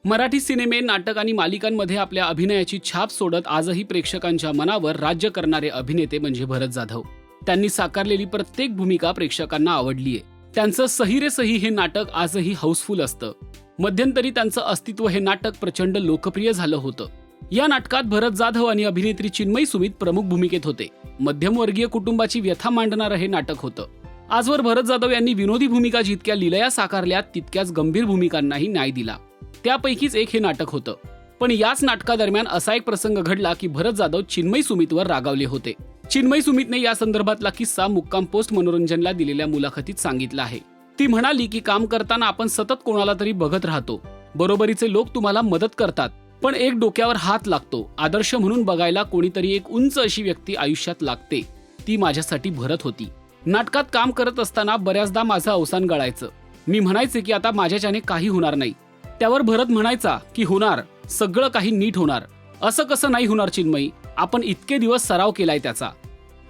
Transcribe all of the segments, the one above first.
मराठी सिनेमे, नाटक आणि मालिकांमध्ये आपल्या अभिनयाची छाप सोडत आजही प्रेक्षकांच्या मनावर राज्य करणारे अभिनेते म्हणजे भरत जाधव. त्यांनी साकारलेली प्रत्येक भूमिका प्रेक्षकांना आवडलीये. त्यांचं सही रे सही हे नाटक आजही हाऊसफुल असतं. मध्यंतरी त्यांचं अस्तित्व हे नाटक प्रचंड लोकप्रिय झालं होतं. या नाटकात भरत जाधव आणि अभिनेत्री चिन्मयी सुमित प्रमुख भूमिकेत होते. मध्यमवर्गीय कुटुंबाची व्यथा मांडणारं हे नाटक होतं. आजवर भरत जाधव यांनी विनोदी भूमिका जितक्या लिलया साकारल्या तितक्याच गंभीर भूमिकांनाही न्याय दिला. त्यापैकीच एक हे नाटक होतं. पण याच नाटकादरम्यान असा एक प्रसंग घडला की भरत जाधव चिन्मयी सुमितवर रागावले होते. चिन्मयी सुमितने या संदर्भातला किस्सा मुक्काम पोस्ट मनोरंजनला दिलेल्या मुलाखतीत सांगितला आहे. ती म्हणाली की काम करताना आपण सतत कोणाला तरी बघत राहतो. बरोबरीचे लोक तुम्हाला मदत करतात, पण एक डोक्यावर हात लागतो. आदर्श म्हणून बघायला कोणीतरी एक उंच अशी व्यक्ती आयुष्यात लागते. ती माझ्यासाठी भरत होती. नाटकात काम करत असताना बऱ्याचदा माझं अवसान गळायचं. मी म्हणायचे की आता माझ्याच्याने काही होणार नाही. त्यावर भरत म्हणायचा की होणार, सगळं काही नीट होणार. असं कसं नाही होणार चिन्मयी, आपण इतके दिवस सराव केलाय त्याचा.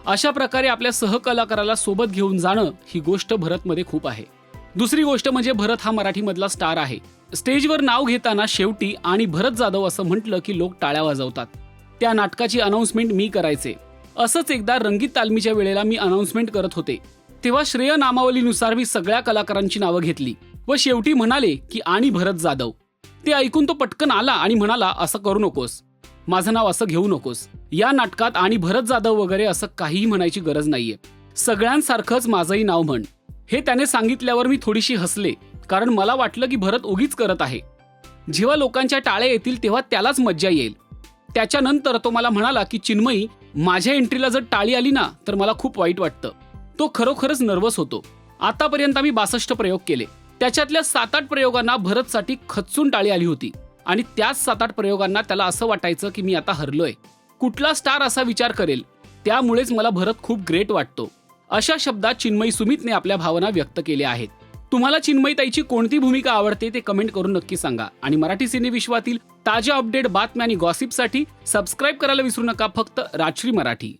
अशा प्रकारे आपल्या सहकलाकाराला सोबत घेऊन जाणं ही गोष्ट भरतमध्ये खूप आहे. दुसरी गोष्ट म्हणजे भरत हा मराठीमधला स्टार आहे. स्टेजवर नाव घेताना शेवटी आणि भरत जाधव असं म्हटलं की लोक टाळ्या वाजवतात. त्या नाटकाची अनाउन्समेंट मी करायचे. असंच एकदा रंगीत तालमीच्या वेळेला मी अनाउन्समेंट करत होते. तेव्हा श्रेय नामावलीनुसार मी सगळ्या कलाकारांची नावं घेतली व शेवटी म्हणाले की आणि भरत जाधव. ते ऐकून तो पटकन आला आणि म्हणाला, असं करू नकोस, माझं नाव असं घेऊ नकोस. या नाटकात आणि भरत जाधव वगैरे असं काहीही म्हणायची गरज नाहीये. सगळ्यांसारखंच माझंही नाव म्हण. हे त्याने सांगितल्यावर मी थोडीशी हसले, कारण मला वाटलं की भरत उगीच करत आहे. जेव्हा लोकांच्या टाळ्या येतील तेव्हा त्यालाच मज्जा येईल. त्याच्यानंतर तो मला म्हणाला की चिन्मयी, माझ्या एंट्रीला जर टाळी आली ना तर मला खूप वाईट वाटतं. तो खरोखरच नर्वस होतो. आतापर्यंत मी 62 प्रयोग केले. त्याच्यातल्या 7-8 प्रयोगांना भरतसाठी खच्चून टाळी आली होती आणि त्याच 7-8 प्रयोगांना त्याला असं वाटायचं की मी आता हरलोय. कुठला स्टार असा विचार करेल, त्यामुळेच मला भरत खूप ग्रेट वाटतो. अशा शब्दात चिन्मयी सुमितने आपल्या भावना व्यक्त केल्या आहेत. तुम्हाला चिन्मयीताईची कोणती भूमिका आवडते ते कमेंट करून नक्की सांगा. आणि मराठी सिने विश्वातील ताज्या अपडेट, बातम्या आणि गॉसिपसाठी सबस्क्राईब करायला विसरू नका. फक्त राजश्री मराठी.